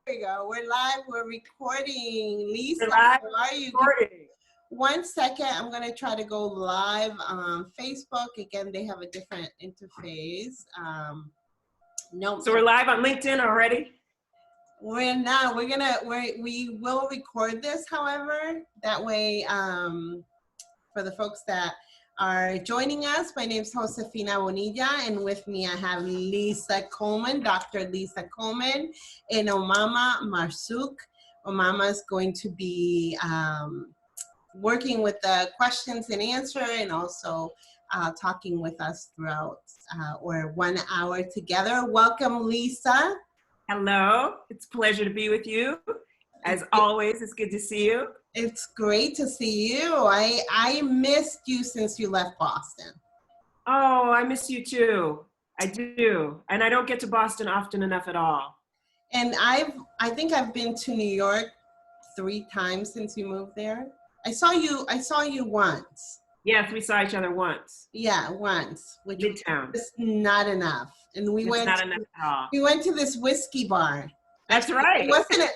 we go. We're live. We're recording. Lisa, We're live. how are you? Recording. 1 second. I'm going to try to go live on Facebook. Again, they have a different interface. No. So we're live on LinkedIn already? We're not. We will record this, however. That way, for the folks that are joining us, my name is Josefina Bonilla, and with me I have Lisa Coleman, Dr. Lisa Coleman, and Omama Marzouk. Omama is going to be working with the questions and answer, and also talking with us throughout or 1 hour together. Welcome, Lisa. Hello, it's a pleasure to be with you. As always, it's good to see you. It's great to see you. I missed you since you left Boston. Oh, I miss you too. I do. And I don't get to Boston often enough at all. And I think I've been to New York 3 times since you moved there. I saw you once. Yes, we saw each other once. Yeah, once. Which Midtown. was not enough. And we went to this whiskey bar. That's right.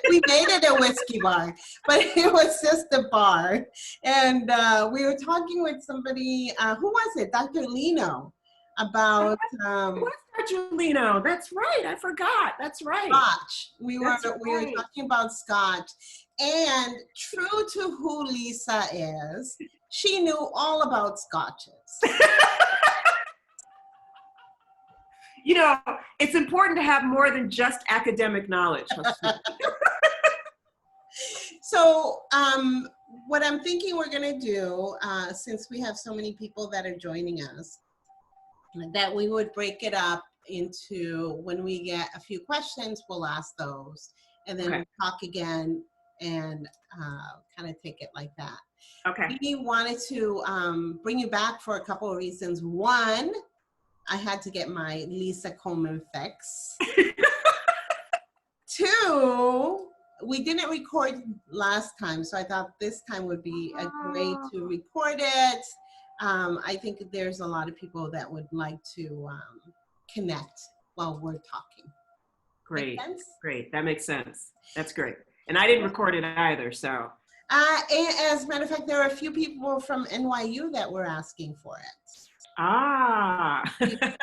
We made it a whiskey bar, but it was just a bar. And we were talking with somebody, who was it? Dr. Lino, about what's Dr. Lino? That's right. I forgot. That's right. Scotch. We were talking about Scotch. And true to who Lisa is, she knew all about Scotches. You know, it's important to have more than just academic knowledge. So what I'm thinking we're going to do, since we have so many people that are joining us, that we would break it up into, when we get a few questions, we'll ask those, and then we'll talk again and kind of take it like that. Okay. We wanted to bring you back for a couple of reasons. One, I had to get my Lisa Coleman fix. 2, we didn't record last time, so I thought this time would be a great to record it. I think there's a lot of people that would like to connect while we're talking. Great, great. That makes sense. That's great. And I didn't record it either, so. And as a matter of fact, there are a few people from NYU that were asking for it.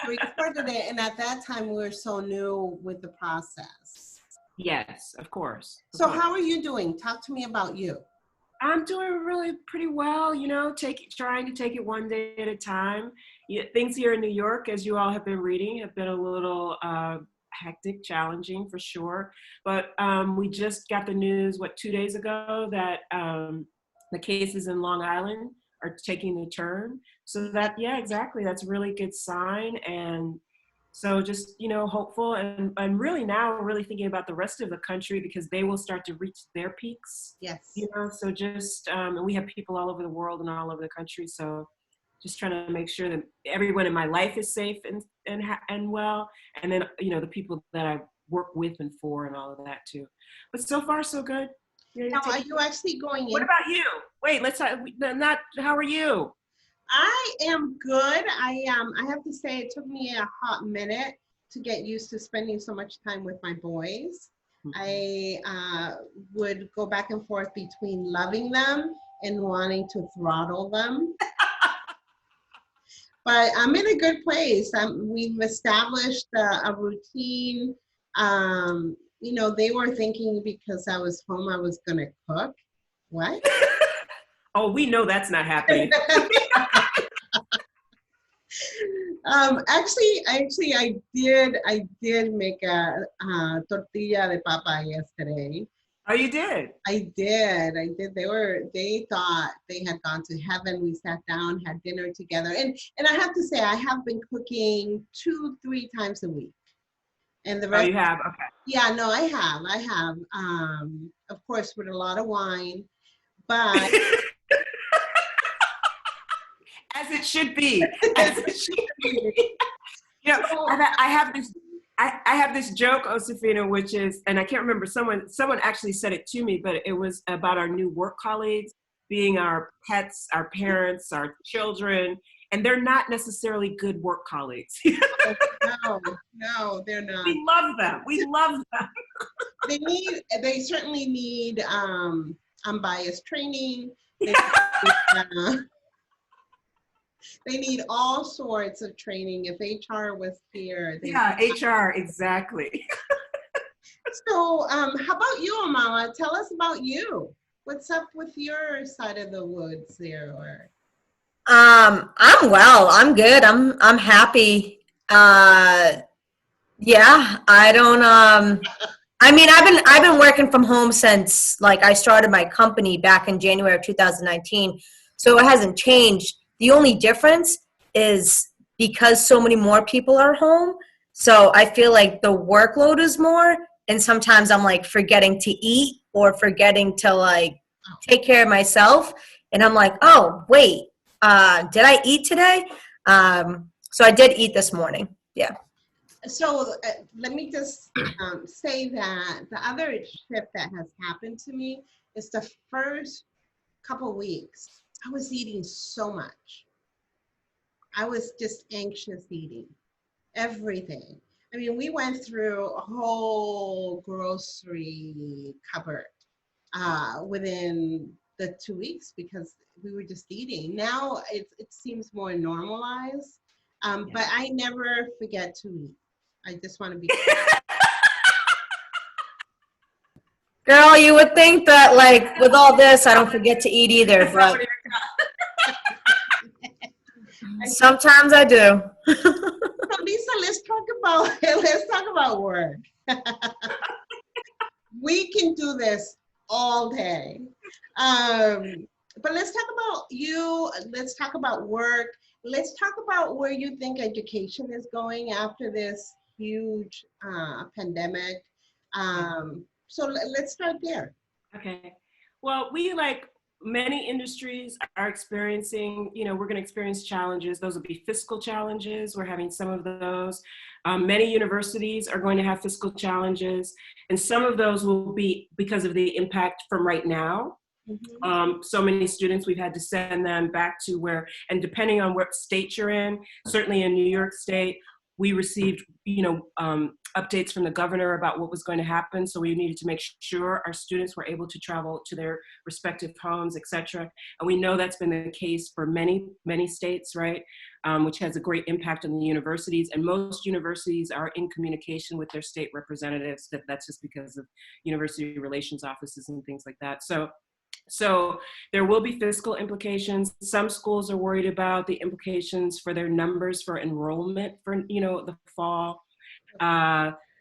We recorded it, and at that time we were so new with the process. Yes, of course. So how are you doing? Talk to me about you. I'm doing really pretty well, you know, trying to take it one day at a time. Things here in New York, as you all have been reading, have been a little hectic, challenging for sure. But we just got the news, 2 days ago, that the cases in Long Island are taking a turn. So that, yeah, exactly. That's a really good sign. And so just, you know, hopeful, and I'm really now really thinking about the rest of the country, because they will start to reach their peaks. Yes. You know, so just, and we have people all over the world and all over the country. So just trying to make sure that everyone in my life is safe and well. And then, you know, the people that I work with and for and all of that too. But so far, so good. Now, are you actually going in? What about you? Wait, how are you? I am good. I have to say it took me a hot minute to get used to spending so much time with my boys. Mm-hmm. I would go back and forth between loving them and wanting to throttle them. But I'm in a good place. We've established a routine. You know, they were thinking because I was home, I was going to cook. What? Oh, we know that's not happening. Actually, I did make a tortilla de papa yesterday. Oh, you did? I did. They thought they had gone to heaven. We sat down, had dinner together. And I have to say, I have been cooking 2-3 times a week. And the rest. Oh, you have? Okay. Yeah, no, I have. Of course, with a lot of wine, but. As it should be. As it should be. You know, I have this joke, Josefina, which is, and I can't remember, someone actually said it to me, but it was about our new work colleagues being our pets, our parents, our children, and they're not necessarily good work colleagues. No, they're not. We love them. they certainly need unbiased training. They need, they need all sorts of training. If HR was here, they Yeah, HR, exactly. So, how about you, Amala? Tell us about you. What's up with your side of the woods there? Or I'm well. I'm good. I'm happy. Yeah, I don't I mean, I've been working from home since like I started my company back in January of 2019. So it hasn't changed. The only difference is because so many more people are home. So I feel like the workload is more, and sometimes I'm like forgetting to eat or forgetting to like take care of myself, and I'm like, "Oh, wait. Did I eat today?" So I did eat this morning. Yeah. so, let me just say that the other shift that has happened to me is the first couple weeks, I was eating so much. I was just anxious eating everything. I mean, we went through a whole grocery cupboard within the 2 weeks because we were just eating. Now it seems more normalized, but I never forget to eat. I just want to be Girl, you would think that like with all this, I don't forget to eat either, but sometimes I do. So Lisa, let's talk about work. We can do this all day. But let's talk about you. Let's talk about work. Let's talk about where you think education is going after this huge pandemic. So let's start there. Okay. Well, we, like many industries, are experiencing, we're going to experience challenges. Those will be fiscal challenges. We're having some of those. Many universities are going to have fiscal challenges, and some of those will be because of the impact from right now. So many students, we've had to send them back to where, and depending on what state you're in, certainly in New York State, we received, updates from the governor about what was going to happen. So we needed to make sure our students were able to travel to their respective homes, et cetera. And we know that's been the case for many, many states, right? Which has a great impact on the universities. And most universities are in communication with their state representatives. That's just because of university relations offices and things like that. So there will be fiscal implications. Some schools are worried about the implications for their numbers for enrollment for, the fall.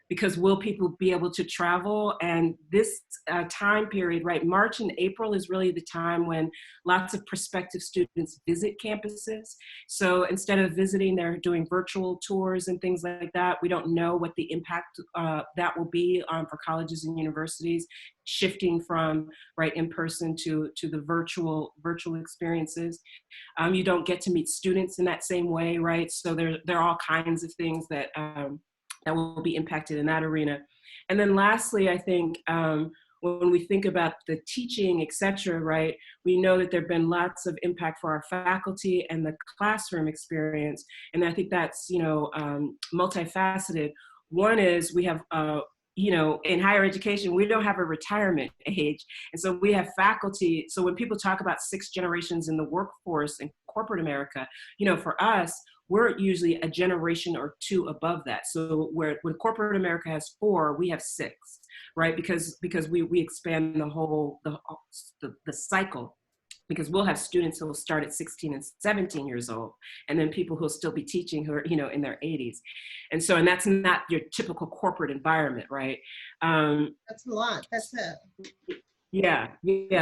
Because will people be able to travel? And this time period, right, March and April is really the time when lots of prospective students visit campuses. So instead of visiting, they're doing virtual tours and things like that. We don't know what the impact that will be for colleges and universities, shifting from in person to the virtual experiences. You don't get to meet students in that same way, right? So there are all kinds of things that that will be impacted in that arena. And then lastly, I think when we think about the teaching, et cetera, right, we know that there have been lots of impact for our faculty and the classroom experience. And I think that's, multifaceted. One is we have, in higher education, we don't have a retirement age. And so we have faculty. So when people talk about 6 generations in the workforce in corporate America, for us, we're usually a generation or 2 above that. So when corporate America has 4, we have 6, right? Because we expand the whole, the cycle. Because we'll have students who will start at 16 and 17 years old, and then people who'll still be teaching who are, in their 80s. And that's not your typical corporate environment, right? That's a lot. That's it. Yeah.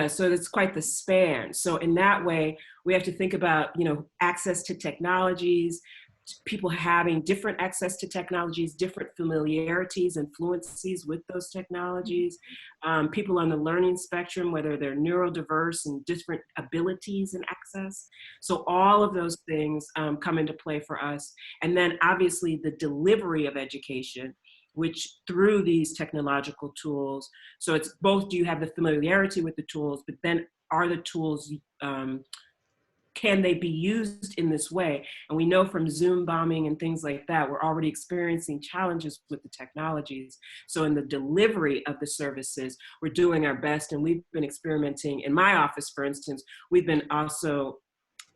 So it's quite the span. So in that way, we have to think about, access to technologies, people having different access to technologies, different familiarities and fluencies with those technologies, people on the learning spectrum, whether they're neurodiverse and different abilities and access. So all of those things come into play for us. And then obviously the delivery of education, which through these technological tools. So it's both, do you have the familiarity with the tools, but then are the tools can they be used in this way? And we know from Zoom bombing and things like that, we're already experiencing challenges with the technologies. So in the delivery of the services, we're doing our best. And we've been experimenting in my office, for instance, we've been also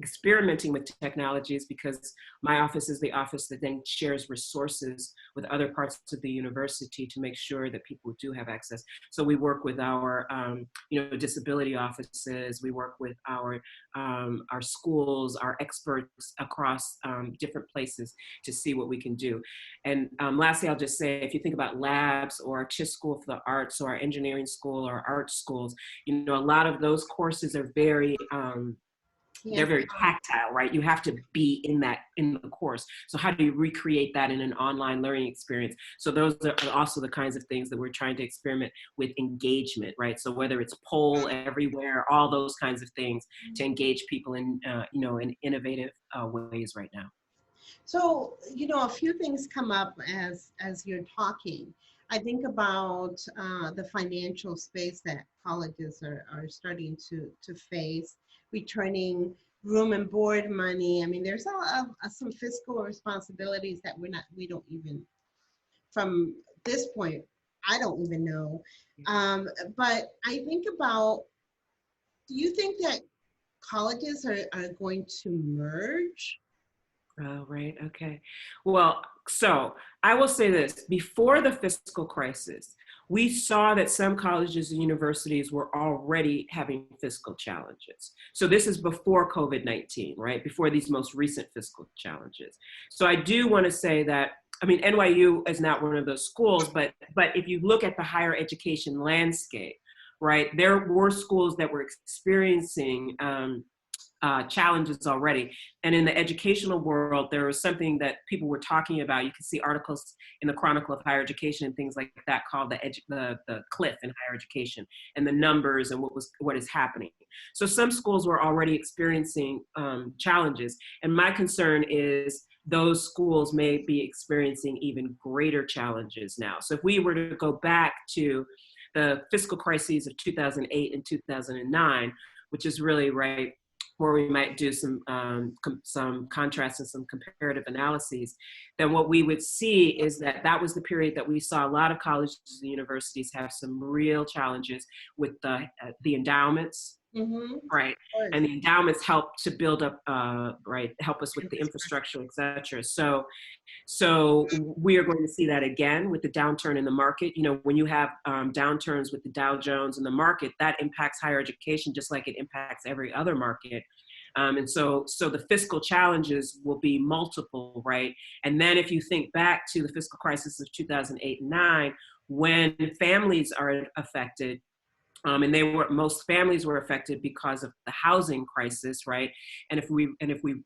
experimenting with technologies because my office is the office that then shares resources with other parts of the university to make sure that people do have access. So we work with our, disability offices. We work with our schools, our experts across different places to see what we can do. And lastly, I'll just say, if you think about labs or our Tisch School for the Arts or our engineering school or art schools, a lot of those courses are very, they're very tactile, right? You have to be in the course. So how do you recreate that in an online learning experience? So those are also the kinds of things that we're trying to experiment with engagement, right? So whether it's poll everywhere, all those kinds of things to engage people in, in innovative ways right now. So, a few things come up as you're talking. I think about the financial space that colleges are starting to face, returning room and board money. I mean, there's some fiscal responsibilities that we don't even, from this point, I don't even know. But I think about, do you think that colleges are going to merge? Oh, right. Okay. Well, so I will say this, before the fiscal crisis, we saw that some colleges and universities were already having fiscal challenges. So this is before COVID-19, right? Before these most recent fiscal challenges. So I do want to say that, I mean, NYU is not one of those schools, but if you look at the higher education landscape, right, there were schools that were experiencing challenges already. And in the educational world, there was something that people were talking about. You can see articles in the Chronicle of Higher Education and things like that called the cliff in higher education, and the numbers and what is happening. So some schools were already experiencing challenges. And my concern is those schools may be experiencing even greater challenges now. So if we were to go back to the fiscal crises of 2008 and 2009, which is really right, where we might do some contrast and some comparative analyses, then what we would see is that was the period that we saw a lot of colleges and universities have some real challenges with the endowments, right? And the endowments help to build up, help us with the infrastructure, et cetera. So we are going to see that again with the downturn in the market. When you have downturns with the Dow Jones in the market, that impacts higher education just like it impacts every other market. And so the fiscal challenges will be multiple, right? And then if you think back to the fiscal crisis of 2008 and 9, when families are affected, and most families were affected because of the housing crisis, right? And if we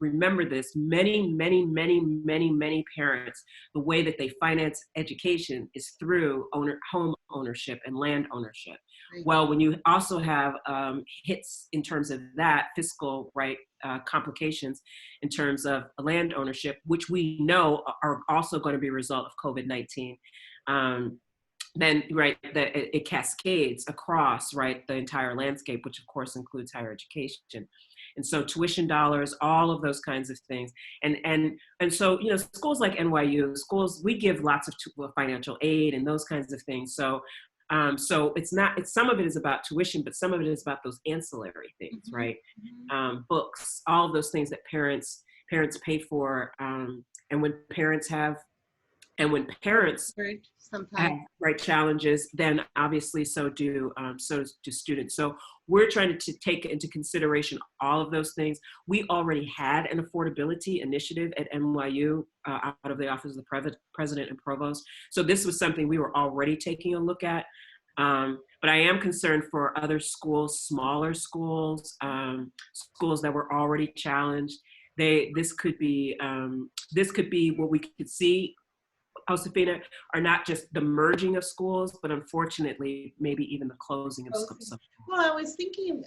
remember this, many parents, the way that they finance education is through home ownership and land ownership. Right. Well, when you also have hits in terms of that fiscal, right, complications in terms of land ownership, which we know are also going to be a result of COVID-19. Then, right, it cascades across, right, the entire landscape, which of course includes higher education. And so tuition dollars, all of those kinds of things. And so, schools like NYU, we give lots of financial aid and those kinds of things. So some of it is about tuition, but some of it is about those ancillary things, right? Books, all of those things that parents pay for. And when parents have right challenges, then obviously so do students. So we're trying to take into consideration all of those things. We already had an affordability initiative at NYU out of the Office of the President and Provost. So this was something we were already taking a look at. But I am concerned for other schools, smaller schools, schools that were already challenged. This could be what we could see, Josefina, are not just the merging of schools, but unfortunately, maybe even the closing of schools. Well, I was thinking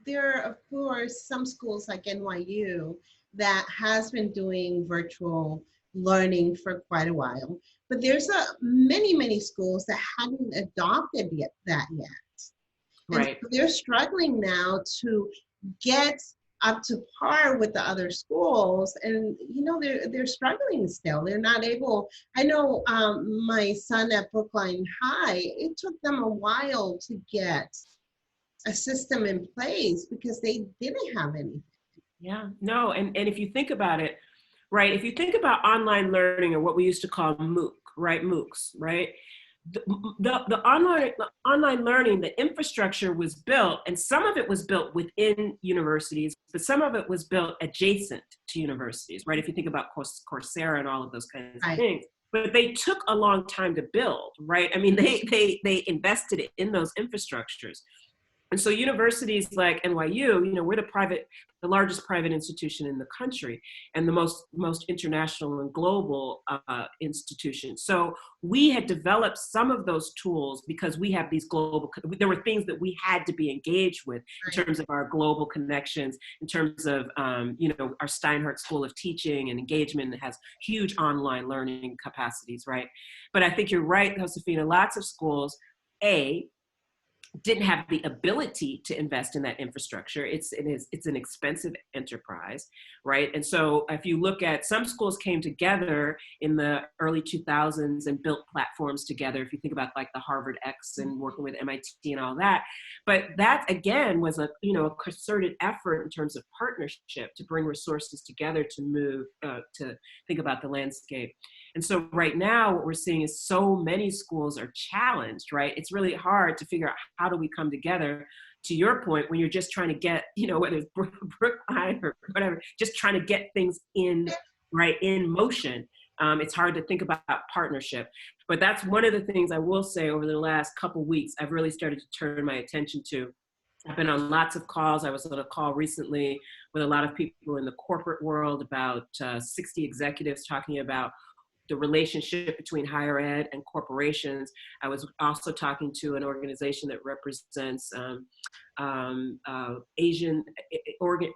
there are, of course, some schools like NYU that has been doing virtual learning for quite a while, but there's many schools that haven't adopted that yet. Right. So they're struggling now to get up to par with the other schools, and you know they're struggling still. They're not able. I know my son at Brookline High, it took them a while to get a system in place because they didn't have anything. Yeah, no, and if you think about it, right, if you think about online learning, or what we used to call MOOCs, right? The online learning, the infrastructure was built, and some of it was built within universities, but some of it was built adjacent to universities, right? If you think about Coursera and all of those kinds of things. But they took a long time to build, right? I mean, they invested in those infrastructures. And so universities like NYU, you know, we're the largest private institution in the country, and the most international and global institution. So we had developed some of those tools because we have these there were things that we had to be engaged with in terms of our global connections, in terms of, you know, our Steinhardt School of Teaching and Engagement that has huge online learning capacities, right? But I think you're right, Josefina, lots of schools, didn't have the ability to invest in that infrastructure. It's an expensive enterprise, right? And so if you look at, some schools came together in the early 2000s and built platforms together. If you think about like the Harvard X and working with MIT and all that, but that again was a concerted effort in terms of partnership to bring resources together to move, to think about the landscape. And so right now what we're seeing is so many schools are challenged, right? It's really hard to figure out how do we come together, to your point, when you're just trying to get, you know, whether it's Brookline or whatever, just trying to get things in motion. It's hard to think about partnership. But that's one of the things I will say over the last couple of weeks, I've really started to turn my attention to. I've been on lots of calls. I was on a call recently with a lot of people in the corporate world, about 60 executives talking about the relationship between higher ed and corporations. I was also talking to an organization that represents Asian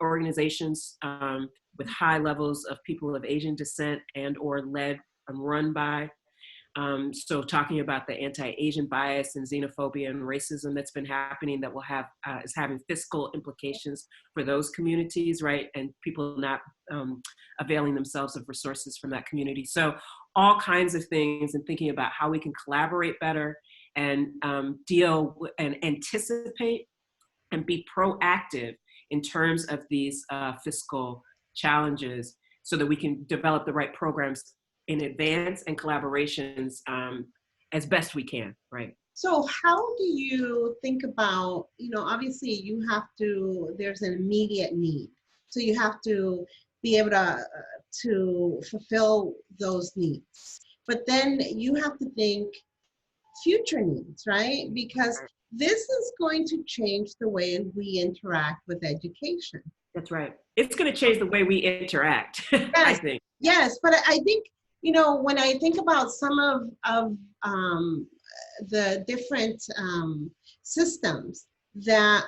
organizations with high levels of people of Asian descent and or led and run by. So talking about the anti-Asian bias and xenophobia and racism that's been happening, that will have is having fiscal implications for those communities, right? And people not availing themselves of resources from that community. So all kinds of things, and thinking about how we can collaborate better and deal and anticipate and be proactive in terms of these fiscal challenges, so that we can develop the right programs in advance and collaborations as best we can, right? So how do you think about, you know, obviously you have to, there's an immediate need. So you have to be able to fulfill those needs. But then you have to think future needs, right? Because this is going to change the way we interact with education. That's right. It's going to change the way we interact, yes, I think. Yes, but I think, you know, when I think about some of the different systems that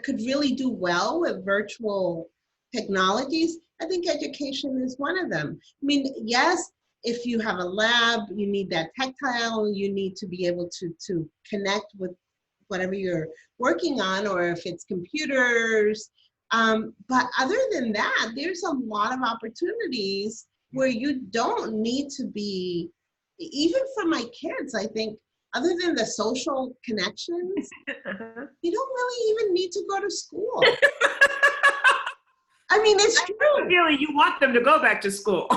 could really do well with virtual technologies, I think education is one of them. I mean, yes, if you have a lab, you need that tactile, you need to be able to connect with whatever you're working on, or if it's computers. But other than that, there's a lot of opportunities where you don't need to be, even for my kids, I think, other than the social connections, you don't really even need to go to school. I mean, it's true. Really, you want them to go back to school.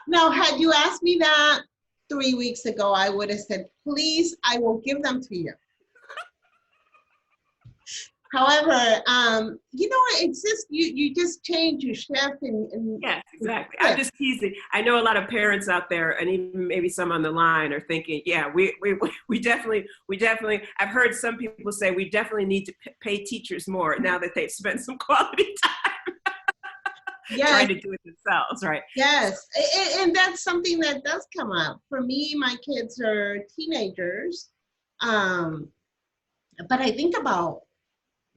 Now, had you asked me that 3 weeks ago, I would have said, please, I will give them to you. However, you know, it's just, you just change, you shift, and yes, exactly. I'm just teasing. I know a lot of parents out there, and even maybe some on the line, are thinking, yeah, we definitely, I've heard some people say we definitely need to pay teachers more now that they've spent some quality time trying to do it themselves, right? Yes, and that's something that does come up. For me, my kids are teenagers, but I think about,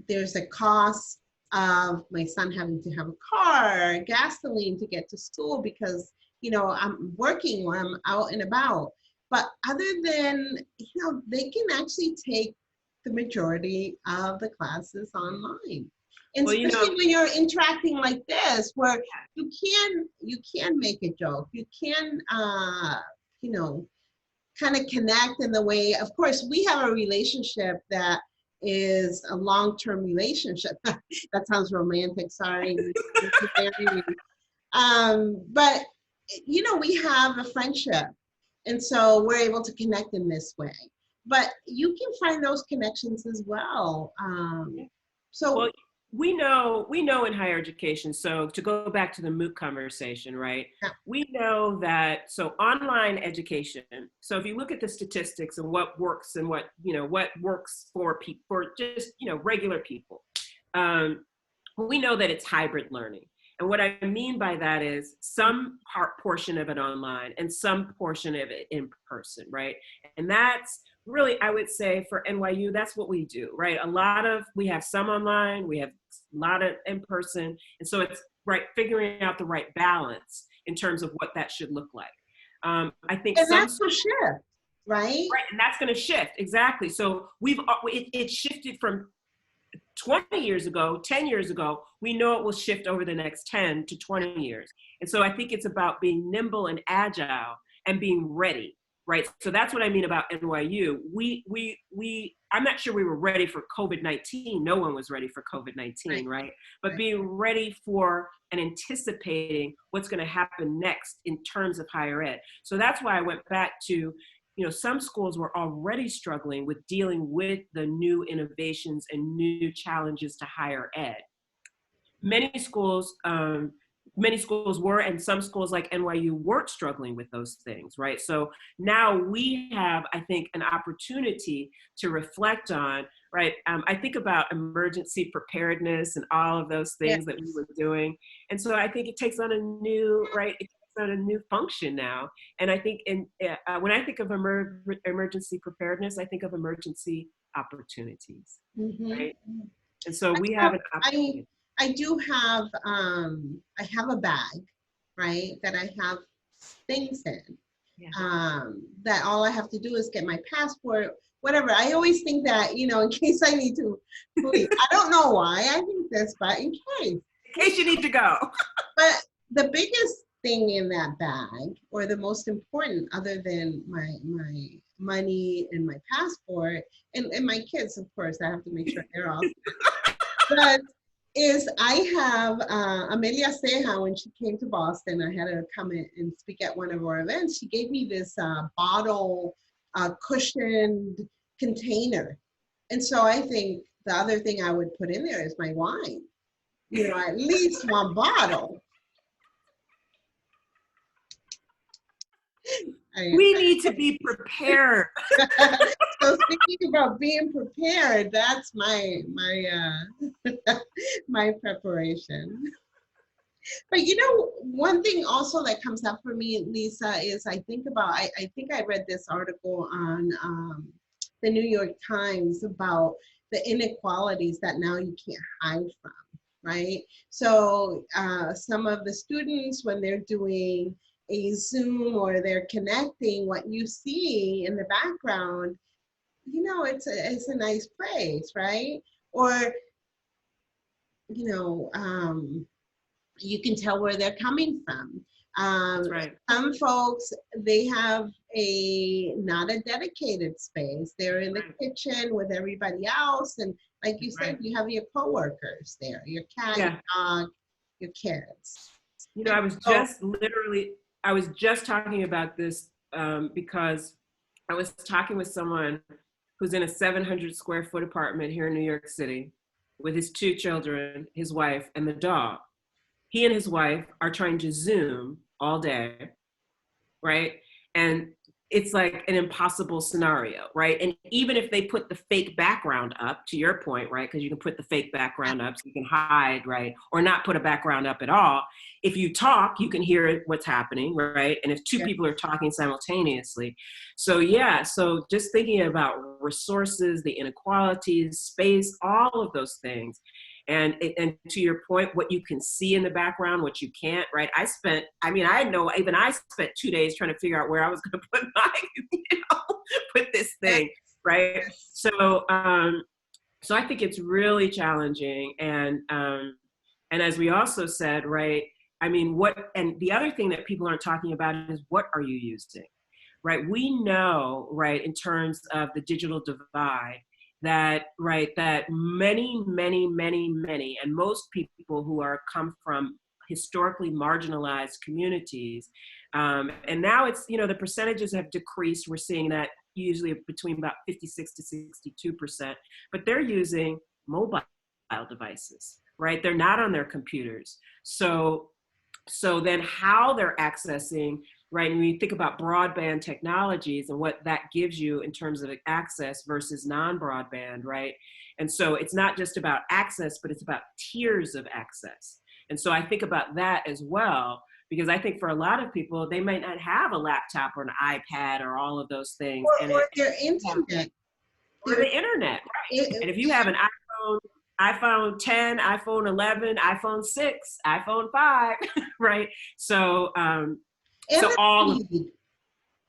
there's a cost of my son having to have a car, gasoline to get to school because, you know, I'm working or I'm out and about. But other than, you know, they can actually take the majority of the classes online. And Well, especially when you're interacting like this, where you can make a joke, you can, you know, kind of connect in the way, of course, we have a relationship that is a long-term relationship. That sounds romantic, sorry. But, you know, we have a friendship. And so we're able to connect in this way. But you can find those connections as well. Well, we know in higher education, so to go back to the MOOC conversation, right? Yeah. We know that, so online education, so if you look at the statistics and what works and what works for people, for just, regular people, we know that it's hybrid learning. And what I mean by that is some portion of it online and some portion of it in person, right? And that's really, I would say for NYU, that's what we do, right? We have some online, we have a lot of in person. And so it's figuring out the right balance in terms of what that should look like. I think that's for sure, right? Right, and that's going to shift, exactly. So it shifted from 20 years ago, 10 years ago. We know it will shift over the next 10 to 20 years. And so I think it's about being nimble and agile and being ready, right? So that's what I mean about NYU. I'm not sure we were ready for COVID-19. No one was ready for COVID-19, right? But being ready for and anticipating what's going to happen next in terms of higher ed. So that's why I went back to, some schools were already struggling with dealing with the new innovations and new challenges to higher ed. Many schools were, and some schools like NYU weren't struggling with those things, right? So now we have, I think, an opportunity to reflect on, right? I think about emergency preparedness and all of those things that we were doing. And so I think it takes on a new, on a new function now. And I think when I think of emergency preparedness, I think of emergency opportunities, right? And so we have an opportunity. I do have, I have a bag, right, that I have things in. That all I have to do is get my passport, whatever. I always think that, in case I need to leave. I don't know why I think this, but in case. In case you need to go. But the biggest thing in that bag, or the most important, other than my money and my passport, and my kids, of course, I have to make sure they're all set. But is I have Amelia Ceja, when she came to Boston, I had her come in and speak at one of our events. She gave me this bottle cushioned container. And so I think the other thing I would put in there is my wine, at least one bottle. We need to be prepared. So speaking about being prepared, that's my my preparation. But one thing also that comes up for me, Lisa, is I think I read this article on the New York Times about the inequalities that now you can't hide from, right? So some of the students, when they're doing a Zoom or they're connecting, what you see in the background, it's a nice place, right? Or, you can tell where they're coming from. That's right. Some folks, they have not a dedicated space. They're in the kitchen with everybody else. And like you said, you have your coworkers there, your cat, your dog, your kids. I was just talking about this because I was talking with someone who's in a 700 square foot apartment here in New York City with his 2 children, his wife, and the dog. He and his wife are trying to Zoom all day, right? And it's like an impossible scenario, right? And even if they put the fake background up, to your point, right? Because you can put the fake background up so you can hide, right? Or not put a background up at all. If you talk, you can hear what's happening, right? And if 2 people are talking simultaneously. So so just thinking about resources, the inequalities, space, all of those things. And to your point, what you can see in the background, what you can't, right? I spent 2 days trying to figure out where I was going to put put this thing, right? So I think it's really challenging. And as we also said, right, I mean, and the other thing that people aren't talking about is what are you using, right? We know, right, in terms of the digital divide, that, right, that many, and most people who come from historically marginalized communities, and now it's, the percentages have decreased. We're seeing that usually between about 56 to 62%, but they're using mobile devices, right? They're not on their computers. So then how they're accessing, right? And when you think about broadband technologies and what that gives you in terms of access versus non-broadband, right? And so it's not just about access, but it's about tiers of access. And so I think about that as well, because I think for a lot of people, they might not have a laptop or an iPad or all of those things. Or their internet. Or the internet, right? And if you have an iPhone 10, iPhone 11, iPhone 6, iPhone 5, right? So, the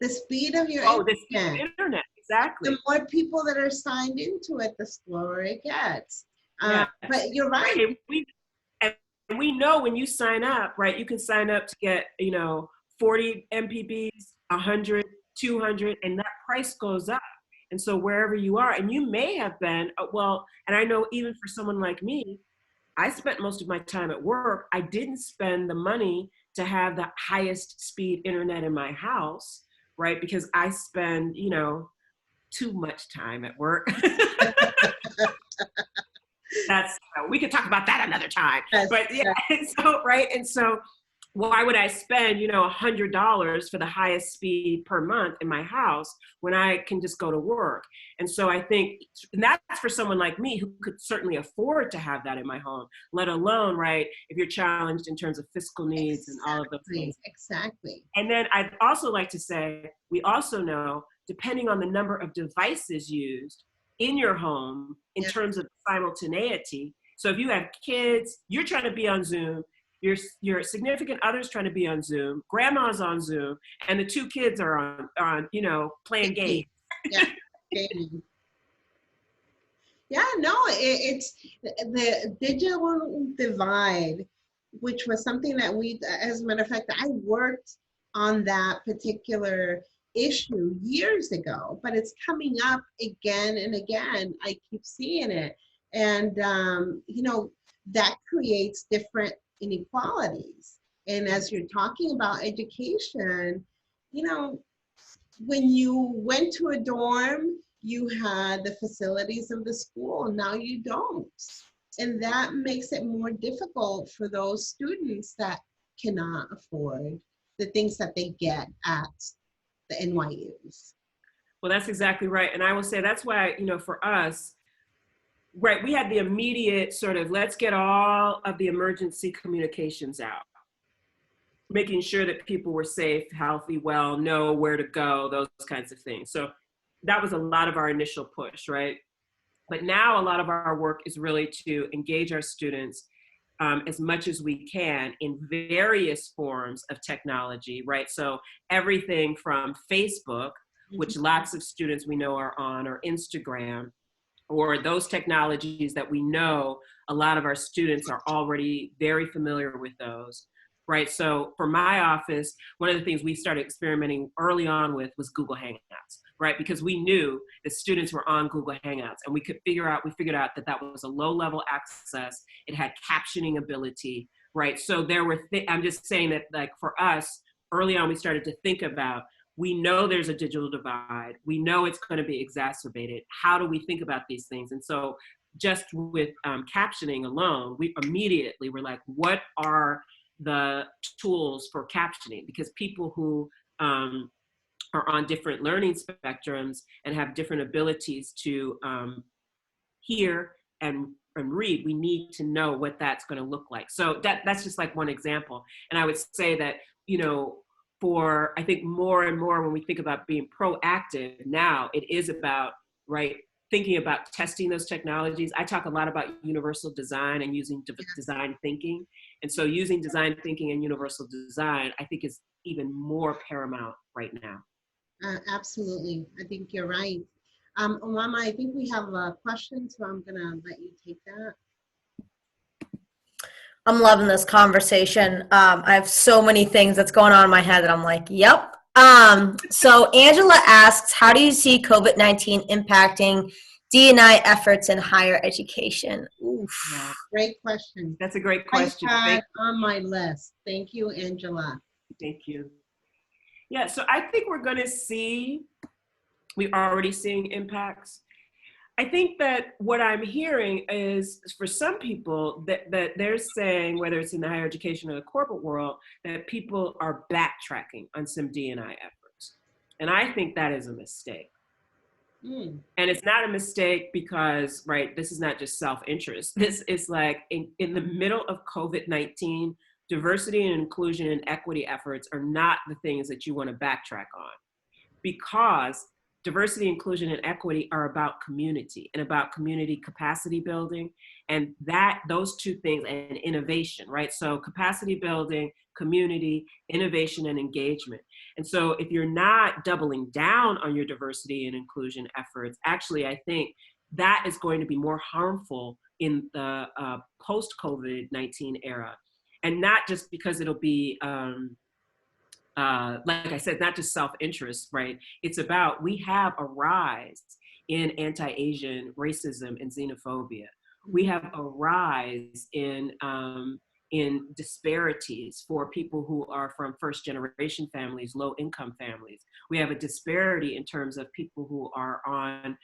speed of your internet, exactly. The more people that are signed into it, the slower it gets. But you're right. And we know when you sign up, right, you can sign up to get, 40 MPBs, 100, 200, and that price goes up. And so wherever you are, and you may have been, and I know even for someone like me, I spent most of my time at work. I didn't spend the money to have the highest speed internet in my house, right? Because I spend, too much time at work. We could talk about that another time. But yeah, and so why would I spend, $100 for the highest speed per month in my house when I can just go to work? And so I think, and that's for someone like me who could certainly afford to have that in my home, let alone, right, if you're challenged in terms of fiscal needs and all of those things. Exactly. And then I'd also like to say, we also know, depending on the number of devices used in your home in terms of simultaneity. So if you have kids, you're trying to be on Zoom, your significant other's trying to be on Zoom, grandma's on Zoom, and the two kids are on playing games. Yeah, gaming. Yeah, no, it's the digital divide, which was something that as a matter of fact, I worked on that particular issue years ago, but it's coming up again and again. I keep seeing it. And, that creates different inequalities. And as you're talking about education, when you went to a dorm, you had the facilities of the school. Now you don't. And that makes it more difficult for those students that cannot afford the things that they get at the NYUs. Well, that's exactly right. And I will say that's why, for us, right, we had the immediate sort of, let's get all of the emergency communications out, making sure that people were safe, healthy, well, know where to go, those kinds of things. So that was a lot of our initial push, right? But now a lot of our work is really to engage our students as much as we can in various forms of technology, right? So everything from Facebook, which lots of students we know are on, or Instagram, or those technologies that we know a lot of our students are already very familiar with those, right? So for my office, one of the things we started experimenting early on with was Google Hangouts, right? Because we knew that students were on Google Hangouts, and we figured out that that was a low level access. It had captioning ability, right? So there were, I'm just saying that, like, for us, early on, we started to think about, we know there's a digital divide. We know it's going to be exacerbated. How do we think about these things? And so just with captioning alone, we immediately were like, what are the tools for captioning? Because people who are on different learning spectrums and have different abilities to hear and read, we need to know what that's going to look like. So that's just like one example. And I would say that, for, I think, more and more when we think about being proactive now, it is about, right, thinking about testing those technologies. I talk a lot about universal design and using design thinking. And so using design thinking and universal design, I think, is even more paramount right now. Absolutely. I think you're right. Mama, I think we have a question, so I'm gonna let you take that. I'm loving this conversation. I have so many things that's going on in my head that I'm like, yep. So Angela asks, how do you see COVID-19 impacting D&I efforts in higher education? Oof. Yeah, Great question. that's a great I question. had on my list. Thank you, Angela. Thank you. Yeah, so I think we're already seeing impacts. I think that what I'm hearing is for some people that they're saying, whether it's in the higher education or the corporate world, that people are backtracking on some D&I efforts. And I think that is a mistake. Mm. And it's not a mistake because, right, this is not just self-interest. This is like in the middle of COVID-19, diversity and inclusion and equity efforts are not the things that you want to backtrack on, because diversity, inclusion, and equity are about community and about community capacity building, and those two things, and innovation, right? So capacity building, community, innovation, and engagement. And so if you're not doubling down on your diversity and inclusion efforts, actually, I think that is going to be more harmful in the post-COVID-19 era. And not just because it'll be, like I said, not just self-interest, right? It's about, we have a rise in anti-Asian racism and xenophobia. We have a rise in disparities for people who are from first-generation families, low-income families. We have a disparity in terms of people who are on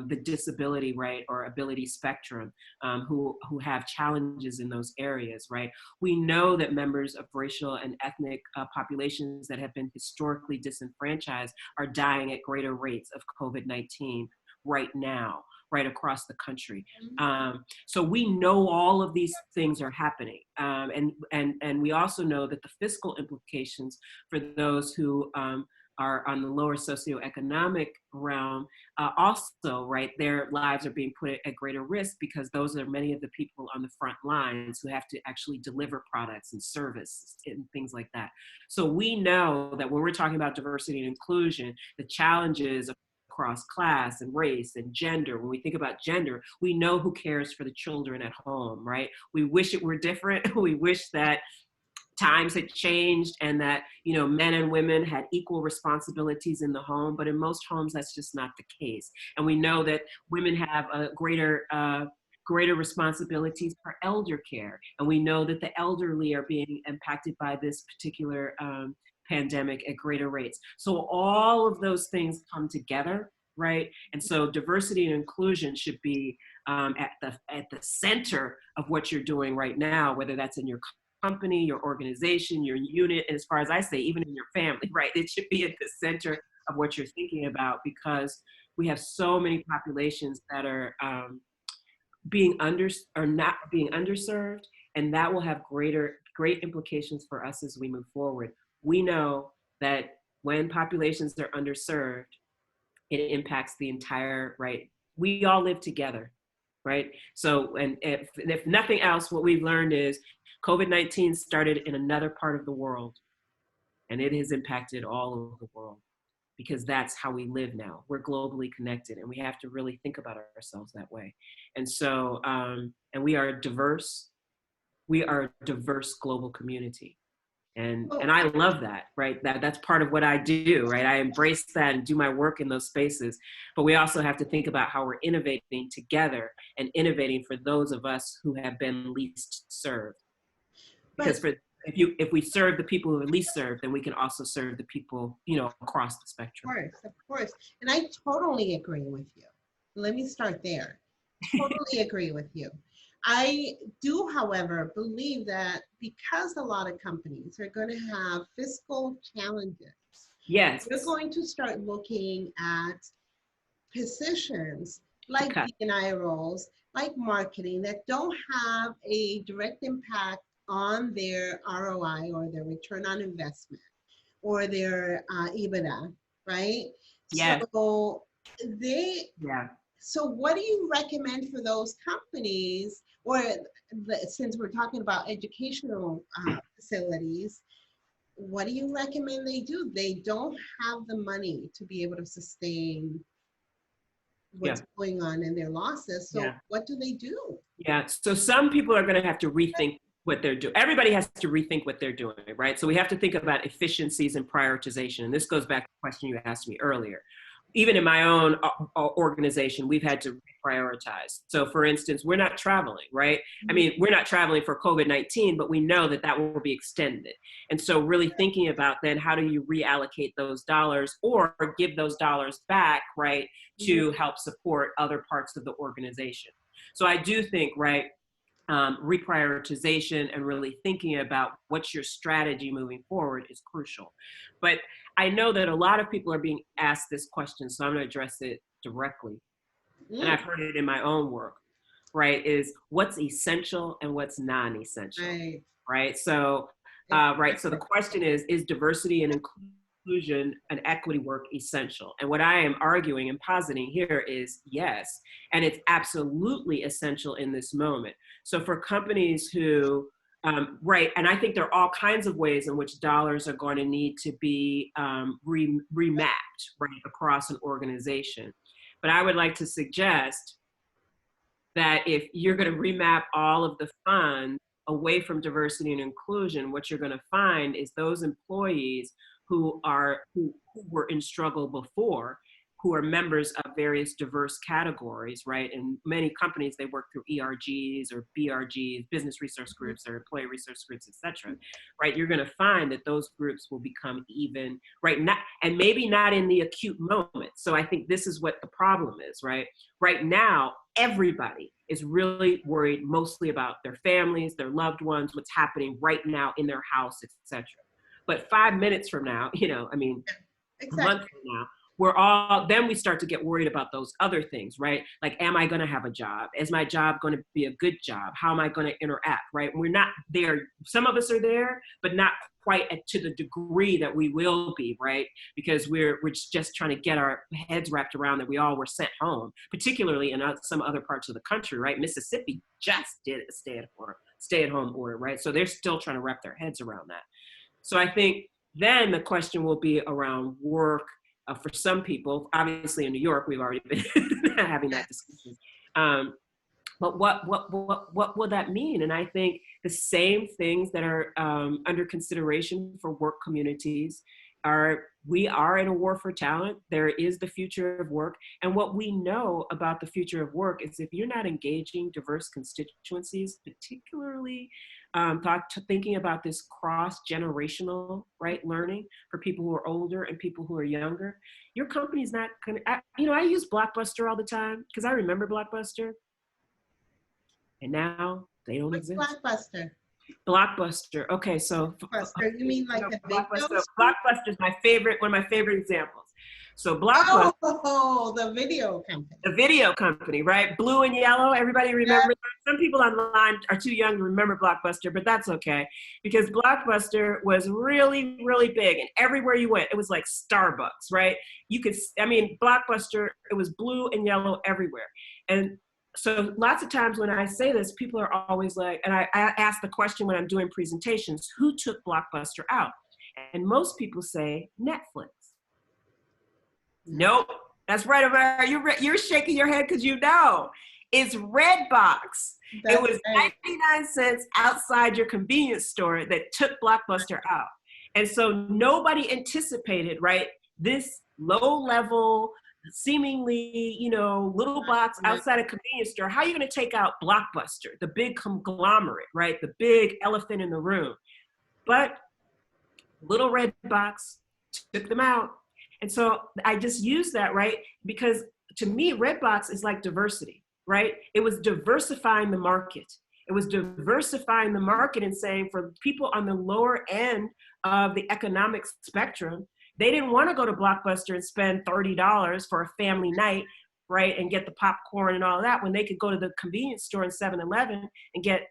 the disability, right, or ability spectrum, who have challenges in those areas, right? We know that members of racial and ethnic populations that have been historically disenfranchised are dying at greater rates of COVID-19 right now, right across the country. So we know all of these things are happening. And we also know that the fiscal implications for those who are on the lower socioeconomic realm, also, right, their lives are being put at greater risk, because those are many of the people on the front lines who have to actually deliver products and services and things like that. So we know that when we're talking about diversity and inclusion, the challenges across class and race and gender. When we think about gender, we know who cares for the children at home, right? We wish it were different. We wish that times had changed and that, men and women had equal responsibilities in the home, but in most homes, that's just not the case. And we know that women have a greater responsibilities for elder care. And we know that the elderly are being impacted by this particular pandemic at greater rates. So all of those things come together, right? And so diversity and inclusion should be at the center of what you're doing right now, whether that's in your company, your organization, your unit, and as far as I say, even in your family, right? It should be at the center of what you're thinking about, because we have so many populations that are not being underserved, and that will have great implications for us as we move forward. We know that when populations are underserved, it impacts the entire, right? We all live together, right? So, and if nothing else, what we've learned is COVID-19 started in another part of the world, and it has impacted all over the world, because that's how we live now. We're globally connected, and we have to really think about ourselves that way. And so, and we are diverse. We are a diverse global community. And I love that, right? That's part of what I do, right? I embrace that and do my work in those spaces. But we also have to think about how we're innovating together and innovating for those of us who have been least served. Because if we serve the people who are least served, then we can also serve the people, across the spectrum. Of course. And I totally agree with you. Let me start there. Totally agree with you. I do, however, believe that because a lot of companies are going to have fiscal challenges, yes, they're going to start looking at positions like D&I roles, like marketing, that don't have a direct impact on their ROI or their return on investment or their EBITDA, right? Yeah. So So what do you recommend for those companies, or since we're talking about educational facilities, what do you recommend they do? They don't have the money to be able to sustain what's going on in their losses. So what do they do? Yeah, so some people are going to have to rethink what they're doing. Everybody has to rethink what they're doing, right? So we have to think about efficiencies and prioritization. And this goes back to the question you asked me earlier. Even in my own organization, we've had to prioritize. So for instance, we're not traveling, right? I mean, we're not traveling for COVID-19, but we know that that will be extended. And so really thinking about then how do you reallocate those dollars or give those dollars back, right, to help support other parts of the organization. So I do think, right, reprioritization and really thinking about what's your strategy moving forward is crucial. But I know that a lot of people are being asked this question, so I'm going to address it directly. And I've heard it in my own work, right, is what's essential and what's non-essential, right? So, so the question is diversity and inclusion and equity work essential? And what I am arguing and positing here is yes, and it's absolutely essential in this moment. So for companies who, and I think there are all kinds of ways in which dollars are going to need to be remapped, right, across an organization. But I would like to suggest that if you're going to remap all of the funds away from diversity and inclusion, what you're going to find is those employees who were in struggle before, who are members of various diverse categories, right? In many companies, they work through ERGs or BRGs, business resource groups or employee resource groups, et cetera, right? You're gonna find that those groups will become even, right? And maybe not in the acute moment. So I think this is what the problem is, right? Right now, everybody is really worried mostly about their families, their loved ones, what's happening right now in their house, et cetera. But 5 minutes from now, a month from now, then we start to get worried about those other things, right? Like, am I gonna have a job? Is my job gonna be a good job? How am I gonna interact, right? We're not there, some of us are there, but not quite to the degree that we will be, right? Because we're just trying to get our heads wrapped around that we all were sent home, particularly in some other parts of the country, right? Mississippi just did a stay-at-home order, right? So they're still trying to wrap their heads around that. So I think then the question will be around work for some people. Obviously in New York, we've already been having that discussion. But what will that mean? And I think the same things that are under consideration for work communities we are in a war for talent. There is the future of work. And what we know about the future of work is if you're not engaging diverse constituencies, particularly thinking about this cross-generational, right, learning for people who are older and people who are younger, your company's not gonna, I use Blockbuster all the time because I remember Blockbuster. And now they don't exist. Blockbuster? Blockbuster. Okay, so Blockbuster, you mean like the Blockbuster? Blockbuster is one of my favorite examples. So Blockbuster. Oh, the video company. The video company, right? Blue and yellow. Everybody remember that? Some people online are too young to remember Blockbuster, but that's okay because Blockbuster was really, really big, and everywhere you went, it was like Starbucks, right? Blockbuster. It was blue and yellow everywhere, and so lots of times when I say this, people are always like, and I ask the question when I'm doing presentations, who took Blockbuster out? And most people say Netflix. Nope, that's right over there. You're shaking your head because you know. It's Redbox. It was 99 cents outside your convenience store that took Blockbuster out. And so nobody anticipated, right, this low level, seemingly, little box outside a convenience store. How are you going to take out Blockbuster, the big conglomerate, right? The big elephant in the room. But little red box took them out. And so I just use that, right? Because to me, Redbox is like diversity, right? It was diversifying the market. It was diversifying the market and saying for people on the lower end of the economic spectrum, they didn't want to go to Blockbuster and spend $30 for a family night, right, and get the popcorn and all of that when they could go to the convenience store in 7-Eleven and get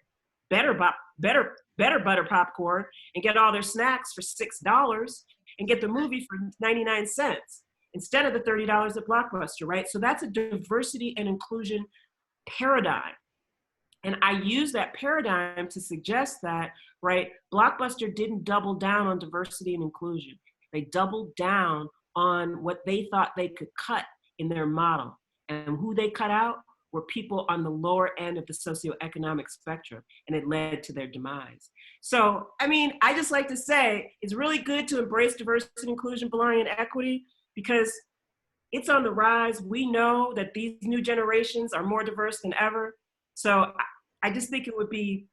better butter popcorn and get all their snacks for $6 and get the movie for 99 cents instead of the $30 at Blockbuster, right? So that's a diversity and inclusion paradigm. And I use that paradigm to suggest that, right, Blockbuster didn't double down on diversity and inclusion. They doubled down on what they thought they could cut in their model. And who they cut out were people on the lower end of the socioeconomic spectrum, and it led to their demise. So, I mean, I just like to say it's really good to embrace diversity, inclusion, belonging, and equity, because it's on the rise. We know that these new generations are more diverse than ever. So I just think it would be,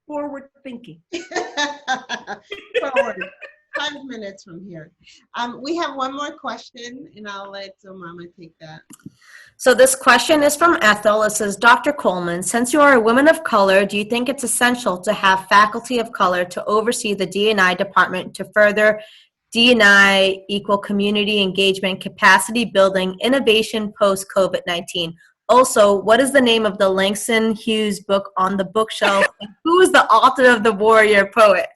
forward thinking. Forward. 5 minutes from here. We have one more question, and I'll let Mama take that. So this question is from Ethel. It says, Dr. Coleman, since you are a woman of color, do you think it's essential to have faculty of color to oversee the D&I department to further D&I equal community engagement, capacity building, innovation post-COVID-19? Also, what is the name of the Langston Hughes book on the bookshelf? And who is the author of The Warrior Poet?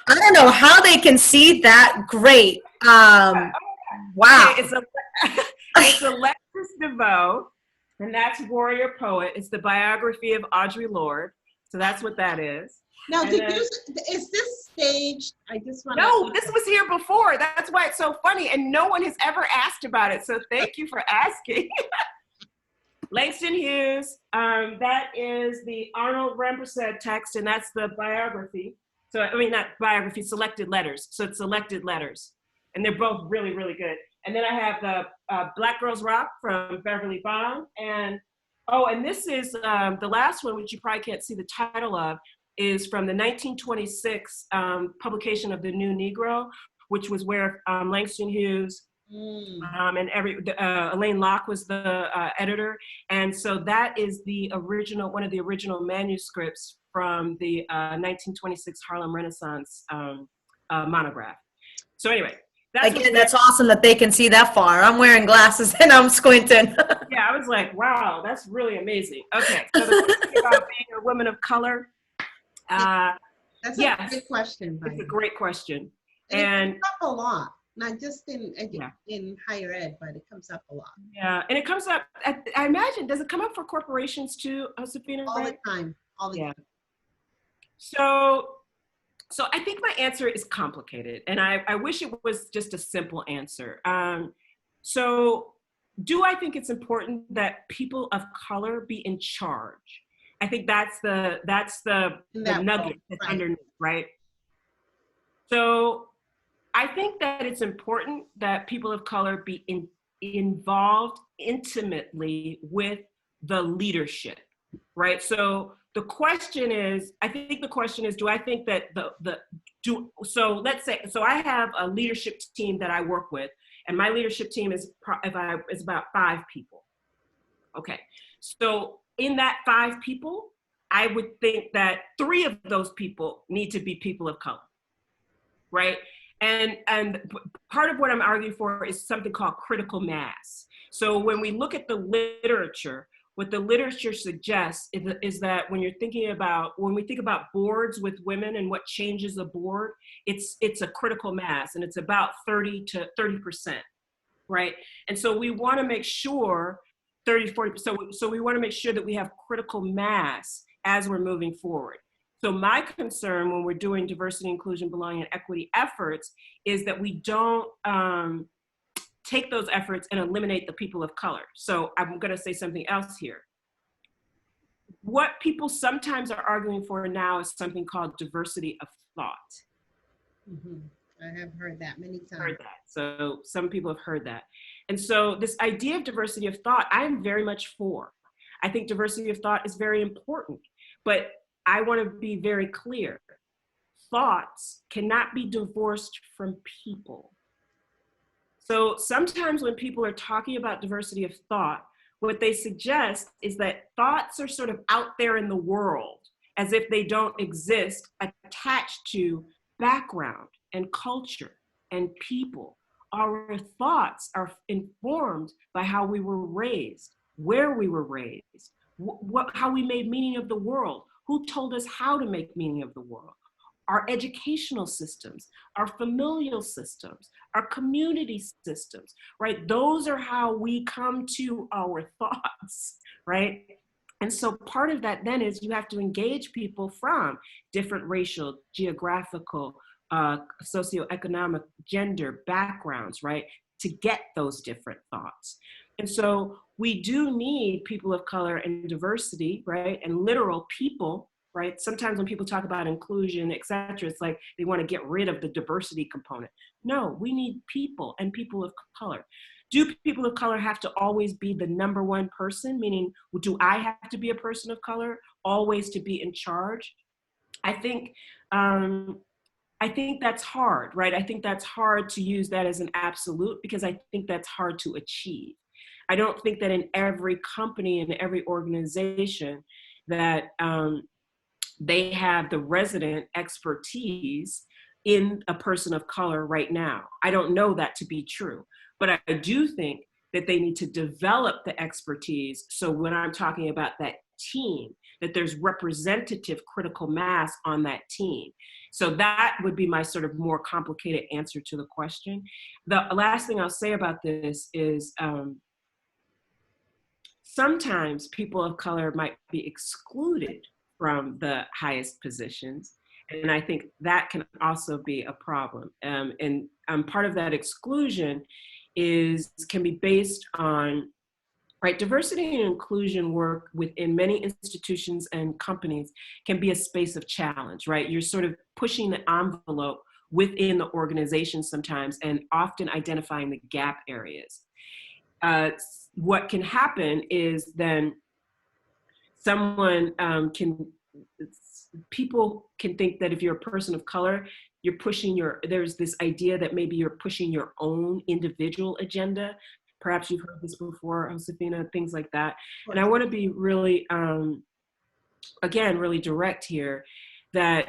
I don't know how they can see that great. Wow. Okay, it's Alexis DeVoe, and that's Warrior Poet. It's the biography of Audre Lorde. So that's what that is. Now, is this staged? I just want No, this was here before. That's why it's so funny, and no one has ever asked about it. So thank you for asking. Langston Hughes, that is the Arnold Rampersad text, and that's the biography. So, I mean, not biography, selected letters. So it's selected letters. And they're both really, really good. And then I have the Black Girls Rock from Beverly Bond. And this is the last one, which you probably can't see the title of, is from the 1926 publication of The New Negro, which was where Langston Hughes and Elaine Locke was the editor. And so that is one of the original manuscripts from the 1926 Harlem Renaissance monograph. So anyway. That's awesome that they can see that far. I'm wearing glasses and I'm squinting. Yeah, I was like, wow, that's really amazing. Okay, so the question about being a woman of color. That's a great question. It's a great question. And it comes up a lot, not just in higher ed, but it comes up a lot. Yeah, and it comes up, I imagine, does it come up for corporations too, Josefina? All the time. Time. So I think my answer is complicated, and I wish it was just a simple answer. So do I think it's important that people of color be in charge? I think that's the nugget that's underneath, right? So I think that it's important that people of color be involved intimately with the leadership, right? So the question is, do I think that so I have a leadership team that I work with, and my leadership team is about 5 people. Okay, so in that 5 people, I would think that 3 of those people need to be people of color, right? And part of what I'm arguing for is something called critical mass. So when we look at the literature, what the literature suggests is that when we think about boards with women and what changes a board, it's a critical mass, and it's about 30%, right? And so we want to make sure 30-40%. So we want to make sure that we have critical mass as we're moving forward. So my concern when we're doing diversity, inclusion, belonging, and equity efforts is that we don't take those efforts and eliminate the people of color. So I'm going to say something else here. What people sometimes are arguing for now is something called diversity of thought. Mm-hmm. I have heard that many times. Heard that. So some people have heard that. And so this idea of diversity of thought, I'm very much for. I think diversity of thought is very important, but I want to be very clear. Thoughts cannot be divorced from people. So sometimes when people are talking about diversity of thought, what they suggest is that thoughts are sort of out there in the world as if they don't exist, attached to background and culture and people. Our thoughts are informed by how we were raised, where we were raised, how we made meaning of the world, who told us how to make meaning of the world. Our educational systems, our familial systems, our community systems, right? Those are how we come to our thoughts, right? And so part of that then is you have to engage people from different racial, geographical, socioeconomic, gender, backgrounds, right, to get those different thoughts. And so we do need people of color and diversity, right, and literal people, right? Sometimes when people talk about inclusion, et cetera, it's like they want to get rid of the diversity component. No, we need people and people of color. Do people of color have to always be the number one person? Meaning, do I have to be a person of color always to be in charge? I think that's hard, right? I think that's hard to use that as an absolute because I think that's hard to achieve. I don't think that in every company and every organization that they have the resident expertise in a person of color right now. I don't know that to be true, but I do think that they need to develop the expertise. So when I'm talking about that team, that there's representative critical mass on that team. So that would be my sort of more complicated answer to the question. The last thing I'll say about this is sometimes people of color might be excluded from the highest positions. And I think that can also be a problem. And part of that exclusion can be based on, right, diversity and inclusion work within many institutions and companies can be a space of challenge, right? You're sort of pushing the envelope within the organization sometimes and often identifying the gap areas. What can happen is then people can think that if you're a person of color, there's this idea that maybe you're pushing your own individual agenda. Perhaps you've heard this before, Josefina, things like that. And I want to be really, again, really direct here, that